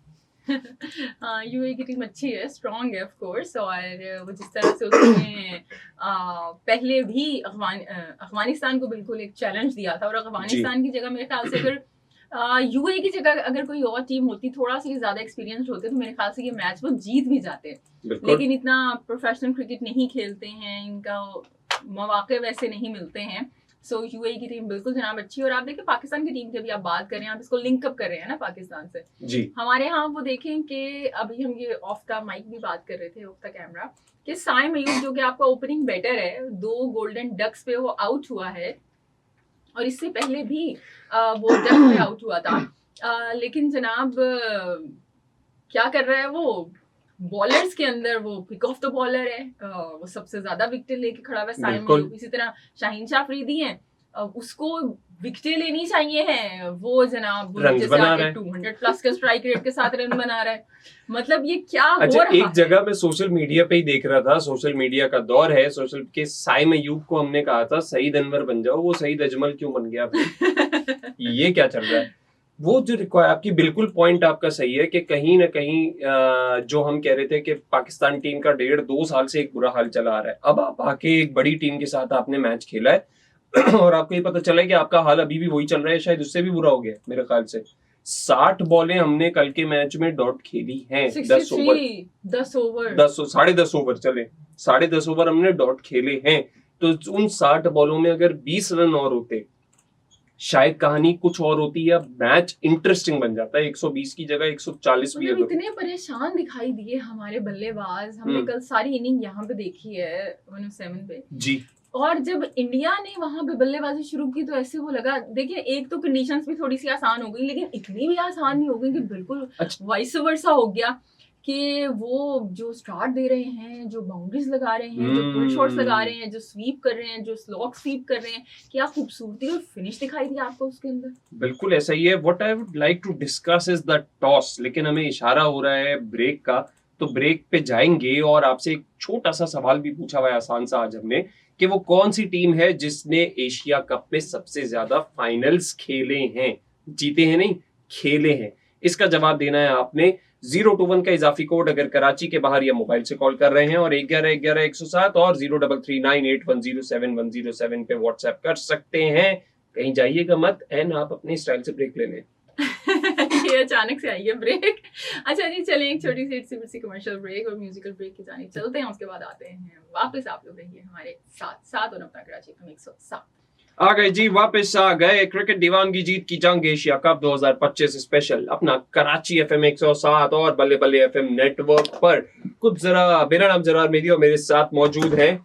यूएई की टीम अच्छी है, स्ट्रॉन्ग है ऑफ कोर्स, और वो जिस तरह से उसने पहले भी अफगानिस्तान को बिल्कुल एक चैलेंज दिया था, और अफगानिस्तान की जगह मेरे ख्याल से अगर यूएई की जगह अगर कोई और टीम होती, थोड़ा सी ज्यादा एक्सपीरियंस होते, तो मेरे ख्याल से ये मैच वो जीत भी जाते। लेकिन इतना प्रोफेशनल क्रिकेट नहीं खेलते हैं, इनका मौके वैसे नहीं मिलते हैं। सो यूएई की टीम बिल्कुल जनाब अच्छी है। और आप देखें पाकिस्तान की टीम की अभी आप बात कर रहे हैं, आप इसको लिंक अप कर रहे हैं ना पाकिस्तान से जी। हमारे यहाँ वो देखें कि अभी हम ये ऑफ द माइक भी बात कर रहे थे, ऑफ द कैमरा, कि साइम अयूब जो कि आपका ओपनिंग बैटर है, 2 गोल्डन डक्स पे वो आउट हुआ है, और इससे पहले भी वो डक पे आउट हुआ था। लेकिन जनाब क्या कर रहा है वो, बॉलर्स के अंदर वो पिक ऑफ द बॉलर है, वो सबसे ज्यादा विकेट लेके खड़ा हुआ है साइम अयूब। इसी तरह शाहीन शाह अफरीदी हैं, उसको विकेटें लेनी चाहिए हैं, वो जनाब 200 प्लस के स्ट्राइक रेट के साथ रन बना रहा है। मतलब ये क्या हो रहा है? एक जगह मैं सोशल मीडिया पे ही देख रहा था, सोशल मीडिया का दौर है, सोशल के साइम अयूब को हमने कहा था सईद अनवर बन जाओ, वो सईद अजमल क्यों बन गया? ये क्या चल रहा है? वो जो रिक्वायर, आपकी बिल्कुल पॉइंट आपका सही है कि कहीं ना कहीं जो हम कह रहे थे कि पाकिस्तान टीम का 1.5-2 साल से एक बुरा हाल चला आ रहा है, अब आप आके एक बड़ी टीम के साथ आपने मैच खेला है और आपको ये पता चला है कि आपका हाल अभी भी वही चल रहा है, शायद उससे भी बुरा हो गया मेरे ख्याल से। 60 बॉलें हमने कल के मैच में डॉट खेली हैं, 10 ओवर, 10.5 ओवर चले, 10.5 ओवर हमने डॉट खेले हैं। तो उन 60 बॉलों में अगर 20 रन और होते, शायद कहानी कुछ और होती है, मैच इंटरेस्टिंग बन जाता है। 120 की जगह 140 भी। इतने परेशान दिखाई दिए हमारे बल्लेबाज, हमने कल सारी इनिंग यहाँ पे देखी है 107 पे जी। और जब इंडिया ने वहां पे बल्लेबाजी शुरू की तो ऐसे वो लगा, देखिए एक तो कंडीशंस भी थोड़ी सी आसान हो गई, लेकिन इतनी भी आसान नहीं हो गई कि बिल्कुल वाइस वर्सा हो गया कि वो जो स्टार्ट दे रहे हैं, जो बाउंड्रीज लगा रहे हैं, जो पुल शॉट्स लगा रहे हैं, जो स्वीप कर रहे हैं, जो स्लॉग स्वीप कर रहे हैं, क्या खूबसूरती और फिनिश दिखाई दी आपको उसके अंदर। बिल्कुल ऐसा ही है। What I would like to discuss is the toss, लेकिन हमें इशारा हो रहा है ब्रेक का, तो ब्रेक पे जाएंगे और आपसे एक छोटा सा सवाल भी पूछा हुआ है आसान सा आज हमने, कि वो कौन सी टीम है जिसने एशिया कप में सबसे ज्यादा फाइनल्स खेले हैं, जीते हैं नहीं, खेले हैं। इसका जवाब देना है आपने 021 का इजाफी कोड अगर कराची के बाहर या मोबाइल से कॉल कर रहे हैं, और 1111-107 और 03398107 पे व्हाट्सएप कर सकते हैं। कहीं जाइएगा मत, एंड आप अपने स्टाइल से ब्रेक ले लें। ये अचानक से आई है ब्रेक। अच्छा जी, चलें एक छोटी सी कमर्शियल ब्रेक और म्यूजिकल ब्रेक की जाने चलते हैं, उसके बाद आते हैं वापस। आप लोग रहिए हमारे साथ और अपना कराची FM 107 आ गए जी, वापस आ गए। क्रिकेट दीवानगी जीत की जंग एशिया कप 2025 स्पेशल अपना कराची FM 107 और बल्ले बल्ले FM नेटवर्क पर। कुछ जरा, मेरा नाम जरार मेदी और मेरे साथ मौजूद हैं,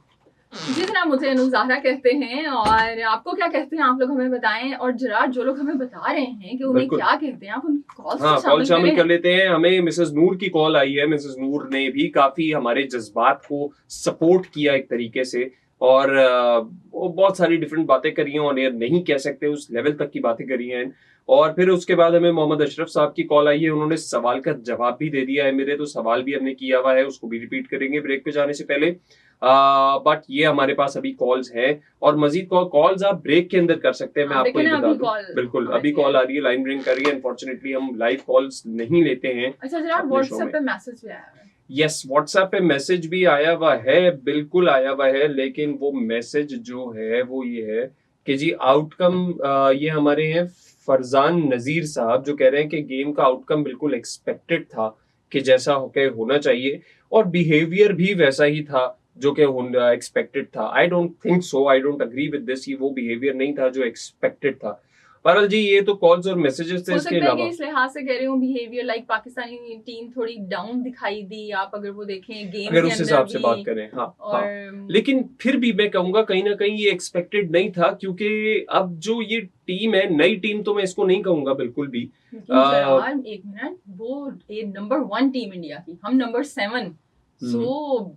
जितना मुझे अनुजाहरा कहते हैं, और आपको क्या कहते हैं आप लोग हमें बताएं। और जरार, जो लोग हमें बता रहे हैं कि उन्हें क्या कहते हैं, आप उनकी कॉल शामिल कर लेते हैं। हमें मिसेस नूर की कॉल आई है। मिसेस नूर ने भी काफी हमारे जज्बात को सपोर्ट किया एक तरीके से, और वो बहुत सारी डिफरेंट बातें करी हैं, ऑन एयर नहीं कह सकते उस लेवल तक की बातें करी हैं। और फिर उसके बाद हमें मोहम्मद अशरफ साहब की कॉल आई है, उन्होंने सवाल का जवाब भी दे दिया है मेरे, तो सवाल भी हमने किया हुआ है, उसको भी रिपीट करेंगे ब्रेक पे जाने से पहले। बट ये हमारे पास अभी कॉल्स हैं, और मजीद कॉल्स आप ब्रेक के अंदर कर सकते हैं। मैं आपको ये बता दूं, बिल्कुल अभी कॉल आ रही है, लाइन रिंग कर रही है। अनफॉर्चुनेटली हम लाइव कॉल्स नहीं लेते हैं। अच्छा जरा, व्हाट्सएप पे मैसेज भी आया है। यस, व्हाट्सएप पे मैसेज भी आया हुआ है, बिल्कुल आया हुआ है, लेकिन वो मैसेज जो है वो ये है कि जी आउटकम, ये हमारे हैं फरजान नजीर साहब, जो कह रहे हैं कि गेम का आउटकम बिल्कुल एक्सपेक्टेड था कि जैसा होना चाहिए, और बिहेवियर भी वैसा ही था जो कि एक्सपेक्टेड था। I don't think so, I don't agree with this. वो बिहेवियर नहीं था जो एक्सपेक्टेड था। परल जी, ये तो कॉल्स और मैसेजेस थे, इसके अलावा इस लिहाज से कह रही हूँ बिहेवियर, लाइक पाकिस्तानी टीम थोड़ी डाउन दिखाई दी, आप अगर वो देखें गेम अगर उस हिसाब से बात करें। हाँ, और हाँ। लेकिन फिर भी मैं कहूंगा कहीं ना कहीं ये एक्सपेक्टेड नहीं था, क्योंकि अब जो ये टीम है, नई टीम तो मैं इसको नहीं कहूंगा बिल्कुल भी। एक मिनट, वो नंबर 1 टीम इंडिया की, हम number 7, so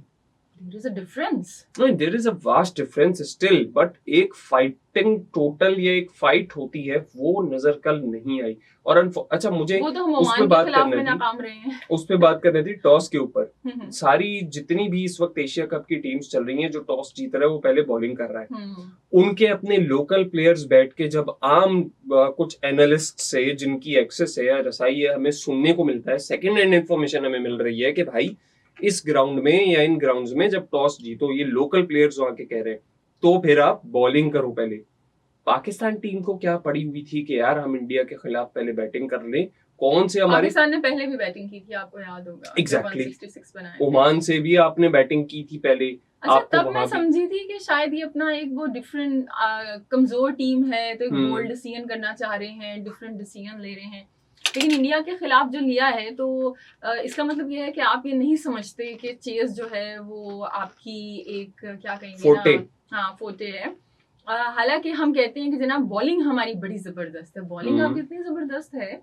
there is a difference. No, there is a vast difference still, but एक फाइटिंग टोटल या एक फाइट होती है, वो नजर कल नहीं आई। और अच्छा, मुझे वो तो उस पे बात करनी थी, उस पे बात करनी थी टॉस के ऊपर। सारी जितनी भी इस वक्त एशिया कप की टीम्स चल रही हैं, जो टॉस जीत रहा है वो पहले बॉलिंग कर रहा है। उनके अपने लोकल प्लेयर्स बैठ के जब आम कुछ एनालिस्ट से जिनकी एक्सेस है या रसाई है, हमें सुनने को मिलता है, सेकेंड हैंड इन्फॉर्मेशन हमें मिल रही है कि भाई इस ग्राउंड में या इन ग्राउंड्स में जब टॉस जीतो, ये लोकल प्लेयर्स आके कह रहे हैं, तो फिर आप बॉलिंग करो पहले। पाकिस्तान टीम को क्या पड़ी हुई थी कि यार हम इंडिया के खिलाफ पहले बैटिंग कर लें। कौन से हमारे पाकिस्तान ने पहले भी बैटिंग की थी, आपको याद होगा। एग्जैक्टली, ओमान से भी आपने बैटिंग की थी पहले। अच्छा, तब मैं समझी थी कि शायद ये अपना एक वो डिफरेंट कमजोर टीम है, तो एक बोल्ड डिसीजन करना चाह रहे हैं, डिफरेंट डिसीजन ले रहे हैं। लेकिन इंडिया के खिलाफ जो लिया है, तो इसका मतलब ये है कि आप ये नहीं समझते कि चेस जो है वो आपकी एक क्या कहेंगे फोटे। हाँ, फोटे है। हालांकि हम कहते हैं कि जनाब बॉलिंग हमारी बड़ी जबरदस्त है, बॉलिंग आपकी इतनी जबरदस्त है,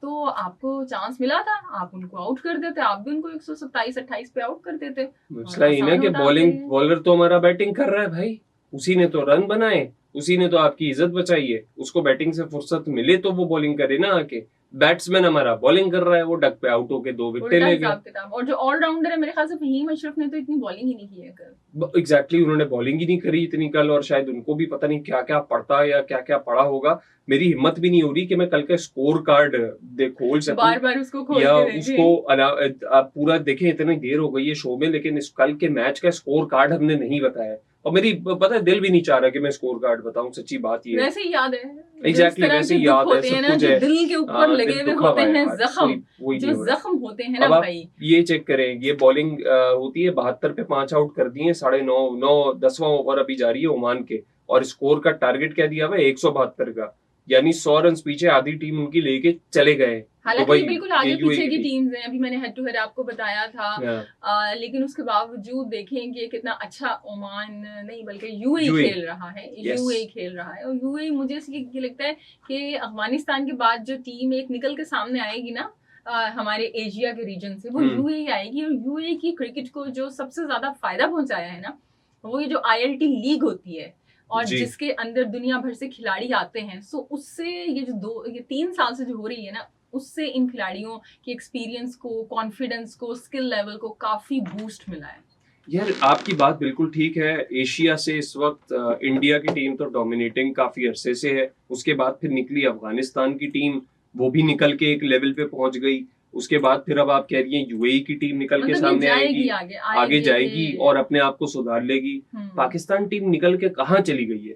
तो आपको चांस मिला था, आप उनको आउट कर देते, आप भी उनको 127-28 पे आउट कर देते। मसला ये ना कि बॉलिंग बॉलर तो हमारा बैटिंग कर रहा है भाई, उसी ने तो रन बनाए, उसी ने तो आपकी इज्जत बचाई है। उसको बैटिंग से फुर्सत मिले तो वो बॉलिंग करे ना आके। बैट्समैन हमारा बॉलिंग कर रहा है, वो डक पे आउट होके 2 विकेटें ले गया। और जो ऑलराउंडर है मेरे ख्याल से फहीम अशरफ ने तो इतनी बॉलिंग ही नहीं की है कल। एग्जैक्टली, उन्होंने बॉलिंग ही नहीं करी इतनी कल, और शायद उनको भी पता नहीं क्या क्या पढ़ता या क्या क्या पढ़ा होगा। मेरी हिम्मत भी नहीं हो रही कि मैं कल का स्कोर कार्ड खोल सकूं, बार-बार उसको खोल या के उसको आप पूरा देखें। इतनी देर हो गई है शो में, लेकिन इस कल के मैच का स्कोर कार्ड हमने नहीं बताया, और मेरी पता है दिल भी नहीं चाह रहा कि मैं स्कोर कार्ड बताऊं। सच्ची बात ये वैसे ही याद है, एग्जैक्टली वैसे ही याद है, सब कुछ है, दिल के ऊपर लगे हुए होते हैं जख्म, जो जख्म होते हैं ना भाई। ये चेक करें, ये बॉलिंग होती है 72 पे 5 आउट कर दिए, 9.5 10वां ओवर अभी जारी है ओमान के, और स्कोर का टारगेट क्या दिया हुआ है 172 का, यानी 100 रन पीछे आधी टीम उनकी लेके चले गए। हालांकि बिल्कुल आगे पीछे की टीम्स हैं, अभी मैंने हेड टू हेड आपको बताया था, लेकिन उसके बावजूद देखें कि कितना अच्छा ओमान नहीं बल्कि यूएई खेल रहा है, यूएई खेल रहा है। और यूएई मुझे ये लगता है कि अफगानिस्तान के बाद जो टीम एक निकल के सामने आएगी ना हमारे एशिया के रीजन से, वो यूएई आएगी। और यूएई की क्रिकेट को जो सबसे ज्यादा फायदा पहुंचाया है ना, वो ये जो ILT लीग होती है और जिसके अंदर दुनिया भर से खिलाड़ी आते हैं, सो उससे ये 3 साल से जो हो रही है ना, उससे इन खिलाड़ियों के एक्सपीरियंस को, कॉन्फिडेंस को, स्किल लेवल को काफी बूस्ट मिला है। यार आपकी बात बिल्कुल ठीक है। एशिया से इस वक्त इंडिया की टीम तो डोमिनेटिंग काफी अरसे से है, उसके बाद फिर निकली अफगानिस्तान की टीम, वो भी निकल के एक लेवल पे पहुंच गई। उसके बाद फिर अब आप कह रही हैं यूएई की टीम निकल के सामने आएगी, आगे जाएगी और अपने आप को सुधार लेगी। पाकिस्तान टीम निकल के कहाँ चली गई है,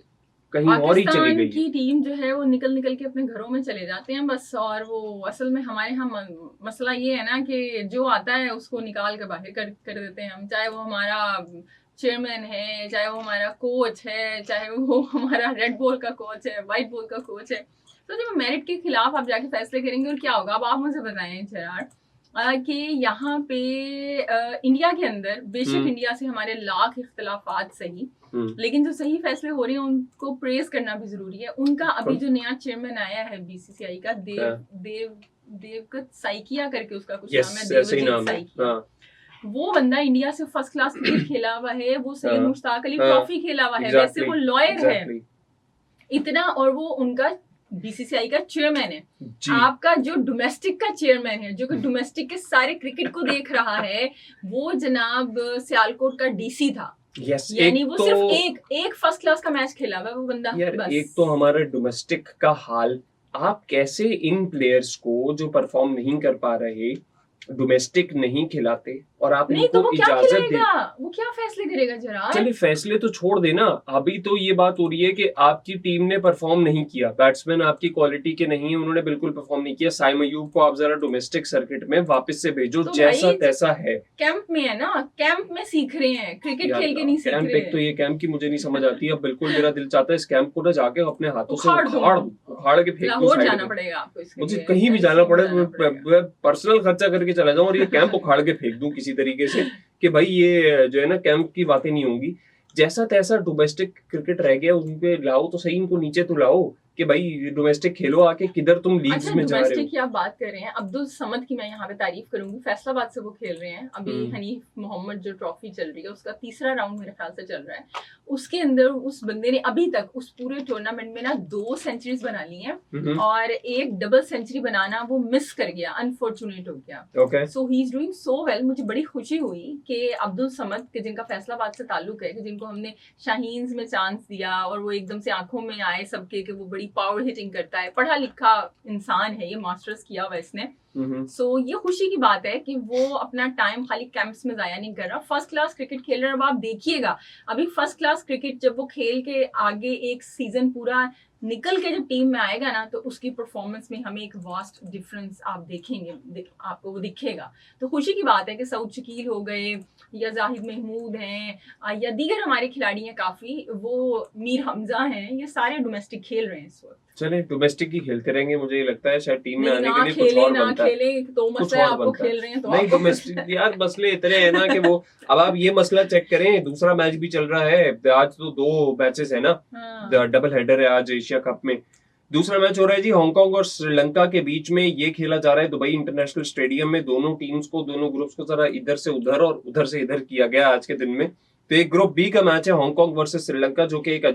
कहीं और ही चली गई है। की टीम जो है वो निकल के अपने घरों में चले जाते हैं बस। और वो असल में हमारे यहाँ मसला ये है ना कि जो आता है उसको निकाल के बाहर कर देते हैं हम, चाहे वो हमारा चेयरमैन है, चाहे वो हमारा कोच है, चाहे वो हमारा रेड बॉल का कोच है, व्हाइट बॉल का कोच है। तो जब मेरिट के खिलाफ आप जाके फैसले करेंगे और क्या होगा, अब आप मुझे बताएं जेरार्ड कि यहाँ पे इंडिया के अंदर बेशक इंडिया से हमारे लाख इख्तिलाफात सही, लेकिन जो सही फैसले हो रहे हैं उनको प्रेज करना भी जरूरी है। उनका अभी जो नया चेयरमैन आया है बीसीसीआई का, देवगत साइकिया करके उसका कुछ नाम है, देवजीत साइकिया, वो बंदा इंडिया से फर्स्ट क्लास क्रिकेट खेला हुआ है, वो सैयद मुश्ताक अली ट्रॉफी खेला हुआ है, वैसे वो लॉयर है इतना, और वो उनका बीसीसीआई का चेयरमैन है। आपका जो डोमेस्टिक का चेयरमैन है, जो कि डोमेस्टिक के सारे क्रिकेट को देख रहा है, वो जनाब सियालकोट का डीसी था। यानी वो सिर्फ एक फर्स्ट क्लास का मैच खेला हुआ वो बंदा। बस। एक तो हमारा डोमेस्टिक का हाल, आप कैसे इन प्लेयर्स को जो परफॉर्म नहीं कर पा रहे डोमेस्टिक नहीं खिलाते और आप नहीं, तो वो इजाजत दे, वो क्या फैसले करेगा जरा। चलिए फैसले तो छोड़ देना, अभी तो ये बात हो रही है कि आपकी टीम ने परफॉर्म नहीं किया, बैट्समैन आपकी क्वालिटी के नहीं है, उन्होंने बिल्कुल परफॉर्म नहीं किया। साइम अयूब को आप जरा डोमेस्टिक सर्किट में वापस से भेजो, तो जैसा तैसा है। कैंप में है ना, कैंप में सीख रहे हैं, क्रिकेट खेल के नहीं सीख रहे हैं। तो ये कैंप की मुझे नहीं समझ आती। अब बिल्कुल मेरा दिल चाहता है इस कैंप को ना जाके अपने हाथों से उखाड़ के फेंक दूं, जाना पड़ेगा आपको, मुझे कहीं भी जाना पड़े, पर्सनल खर्चा करके चला जाऊं और ये कैंप उखाड़ के फेंक दूं किसी तरीके से कि भाई ये जो है ना कैंप की बातें नहीं होंगी। जैसा तैसा डोमेस्टिक क्रिकेट रह गया, उन पे लाओ तो सही, इनको नीचे तो लाओ कि भाई डोमेस्टिक खेलो आके, किधर तुम लीग्स में जा रहे हो। डोमेस्टिक की आप बात कर रहे हैं, अब्दुल समद की मैं यहाँ पे तारीफ करूंगी, फैसलाबाद से वो खेल रहे हैं अभी। हनीफ मोहम्मद जो ट्रॉफी चल रही है उसका तीसरा राउंड मेरे ख्याल से चल रहा है, उसके अंदर उस बंदे ने अभी तक उस पूरे टूर्नामेंट में ना 2 सेंचुरीज बना ली हैं और एक डबल सेंचुरी बनाना वो मिस कर गया, अनफॉर्चुनेट हो गया। So he is doing so well. मुझे बड़ी खुशी हुई कि अब्दुल समद के जिनका फैसलाबाद से ताल्लुक है, कि जिनको हमने शाहीन्स में चांस दिया और वो एकदम से आंखों में आए सबके कि वो बड़ी पावर हिटिंग करता है, पढ़ा लिखा इंसान है, ये मास्टर्स किया हुआ इसने। सो ये खुशी की बात है कि वो अपना टाइम खाली कैंप्स में जाया नहीं कर रहा, फर्स्ट क्लास क्रिकेट खेल रहा है। अब आप देखिएगा अभी फर्स्ट क्लास क्रिकेट जब वो खेल के आगे एक सीजन पूरा निकल के जब टीम में आएगा ना, तो उसकी परफॉर्मेंस में हमें एक वास्ट डिफरेंस आप देखेंगे, आपको वो दिखेगा। तो खुशी की बात है कि सऊद शकील हो गए या जाहिद महमूद हैं या दीगर हमारे खिलाड़ी हैं काफी, वो मीर हमजा हैं, ये सारे डोमेस्टिक खेल रहे हैं इस वक्त। चले डोमेस्टिक ही खेलते रहेंगे, मुझे लगता है शायद टीम में आने के लिए कुछ और बनता है। तो मसला आपको खेल रहे हैं तो नहीं, डोमेस्टिक यार मसले इतने हैं ना कि वो, अब आप ये मसला चेक करें, दूसरा मैच भी चल रहा है आज, तो 2 मैचेस है ना, डबल हेडर है आज एशिया कप में। दूसरा मैच हो रहा है जी हांगकांग और श्रीलंका के बीच में, ये खेला जा रहा है दुबई इंटरनेशनल स्टेडियम में। दोनों टीम्स को, दोनों ग्रुप्स को जरा इधर से उधर और उधर से इधर किया गया आज के दिन में। तो एक ग्रुप बी का मैच है हांगकांग वर्सेस श्रीलंका, जो कि एक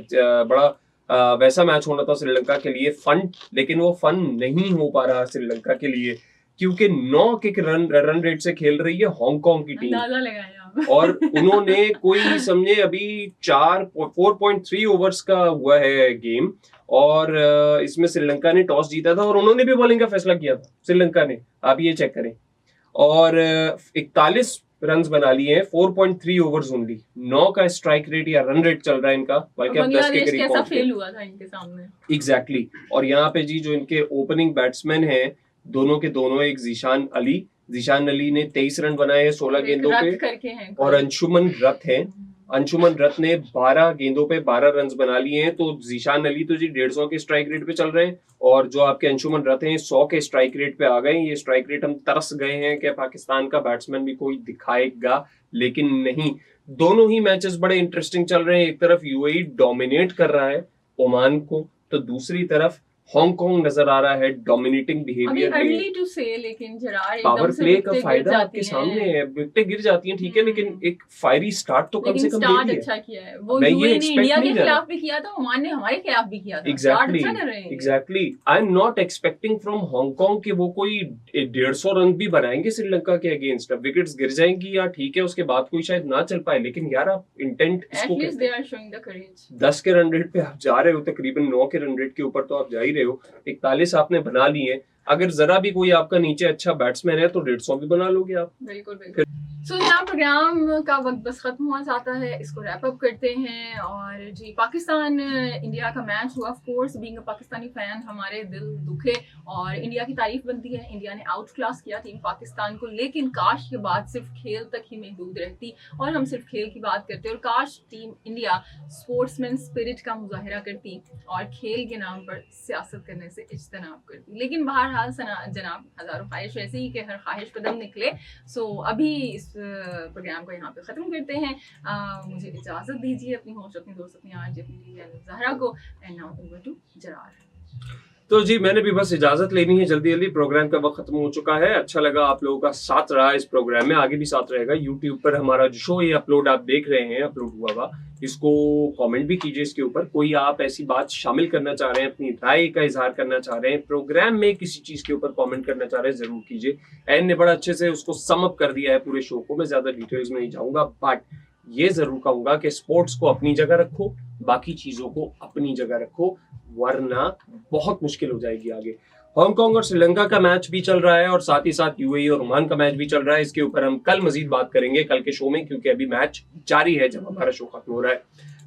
बड़ा वैसा मैच होना था श्रीलंका के लिए फन, लेकिन वो फन नहीं हो पा रहा श्रीलंका के लिए क्योंकि 9 के रन रेट से खेल रही है हांगकांग की टीम और उन्होंने कोई समझे अभी 4.3 ओवर्स का हुआ है गेम और इसमें श्रीलंका ने टॉस जीता था और उन्होंने भी बॉलिंग का फैसला किया था श्रीलंका ने, आप ये चेक करें, और 41 रन्स बना लिए हैं 4.3 ओवर्स ओनली। 9 का स्ट्राइक रेट या रन रेट चल रहा है इनका, बल्कि अब 10 के करीब पहुंच फेल हुआ था इनके सामने। एग्जैक्टली और यहाँ पे जी जो इनके ओपनिंग बैट्समैन हैं दोनों के दोनों, एक जीशान अली ने 23 रन बनाए हैं 16 गेंदों पे और अंशुमन रथ ने 12 गेंदों पे 12 रन बना लिए हैं। तो जीशान अली तो जी 150 के स्ट्राइक रेट पे चल रहे हैं और जो आपके अंशुमन रथ हैं 100 के स्ट्राइक रेट पे आ गए। ये स्ट्राइक रेट हम तरस गए हैं कि पाकिस्तान का बैट्समैन भी कोई दिखाएगा, लेकिन नहीं। दोनों ही मैचेस बड़े इंटरेस्टिंग चल रहे हैं। एक तरफ यूएई डोमिनेट कर रहा है ओमान को, तो दूसरी तरफ हांगकांग नजर आ रहा है डोमिनेटिंग बिहेवियर में। लेकिन जरार पावर प्ले का फायदा आपके सामने है, विकेटें गिर जाती हैं ठीक है, लेकिन एक फायरी स्टार्ट तो कम से कम दे दिया। अच्छा किया है वो, यूएई ने इंडिया के खिलाफ भी किया था, ओमान ने हमारे खिलाफ भी किया था। Exactly I am not expecting from Hong Kong कि वो कोई 150 रन भी बनाएंगे श्रीलंका के अगेंस्ट। अब विकेट्स गिर जाएंगी या ठीक है उसके बाद कोई शायद ना चल पाए, लेकिन यार आप इंटेंट इसको 10 के रन रेट पे आप जा रहे हो, तकरीबन 9 के रन रेट के ऊपर तो आप जा ही रहे हो। 41 आपने बना लिए, अगर जरा भी कोई आपका नीचे अच्छा बैट्समैन है तो 150 भी बना लोगे आप। बिल्कुल। सो यहाँ प्रोग्राम का वक्त बस खत्म हुआ जाता है, इसको रैप अप करते हैं। और जी पाकिस्तान इंडिया का मैच हुआ, of course being a Pakistani fan हमारे दिल दुखे और इंडिया की तारीफ बनती है। इंडिया ने आउट क्लास किया टीम पाकिस्तान को, लेकिन काश ये बात सिर्फ खेल तक ही महदूद रहती और हम सिर्फ खेल की बात करते, और काश टीम इंडिया स्पोर्ट्समैन स्पिरिट का मुजाहिरा करती और खेल के नाम पर सियासत करने से इज्तनाब करती। लेकिन बहरहाल जनाब हजारों ख्वाहिश ऐसी ही कि हर ख्वाहिश कदम निकले। सो अभी इस प्रोग्राम को यहाँ पे ख़त्म करते हैं। मुझे इजाज़त दीजिए, अपनी होस्ट अपनी दोस्त अपनी आरजे अपनी ज़हरा को, and now over to Zarar. तो जी मैंने भी बस इजाजत लेनी है, जल्दी जल्दी प्रोग्राम का वक्त खत्म हो चुका है। अच्छा लगा आप लोगों का साथ रहा इस प्रोग्राम में, आगे भी साथ रहेगा। यूट्यूब पर हमारा जो शो ये अपलोड आप देख रहे हैं, अपलोड हुआ हुआ, इसको कमेंट भी कीजिए इसके ऊपर। कोई आप ऐसी बात शामिल करना चाह रहे हैं, अपनी राय का इजहार करना चाह रहे हैं, प्रोग्राम में किसी चीज के ऊपर कमेंट करना चाह रहे हैं, जरूर कीजिए। एन ने बड़ा अच्छे से उसको सम अप कर दिया है पूरे शो को, मैं ज्यादा डिटेल्स में नहीं जाऊंगा, बट ये जरूर कहूंगा कि स्पोर्ट्स को अपनी जगह रखो, बाकी चीजों को अपनी जगह रखो, वरना बहुत मुश्किल हो जाएगी आगे। हांगकांग और श्रीलंका का मैच भी चल रहा है और साथ ही साथ यूएई और ओमान का मैच भी चल रहा है। इसके ऊपर हम कल मजीद बात करेंगे कल के शो में, क्योंकि अभी मैच जारी है जब हमारा शो खत्म हो रहा है।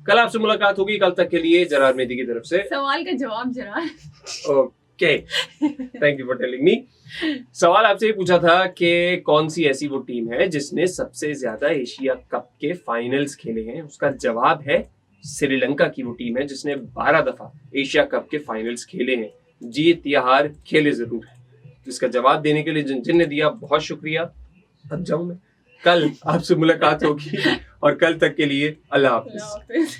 कल आपसे मुलाकात होगी, कल तक के लिए जरार मेहदी की तरफ से सवाल का जवाब Zarar. Okay, thank you for telling me. सवाल आपसे ये पूछा था कि कौन सी ऐसी वो टीम है जिसने सबसे ज्यादा एशिया कप के फाइनल्स खेले हैं। उसका जवाब है श्रीलंका की वो टीम है जिसने 12 दफा एशिया कप के फाइनल्स खेले हैं। जीत या हार खेले जरूर है। इसका जवाब देने के लिए जिन ने दिया बहुत शुक्रिया। अब जाऊं मैं, कल आपसे मुलाकात होगी और कल तक के लिए अल्लाह हाफिज।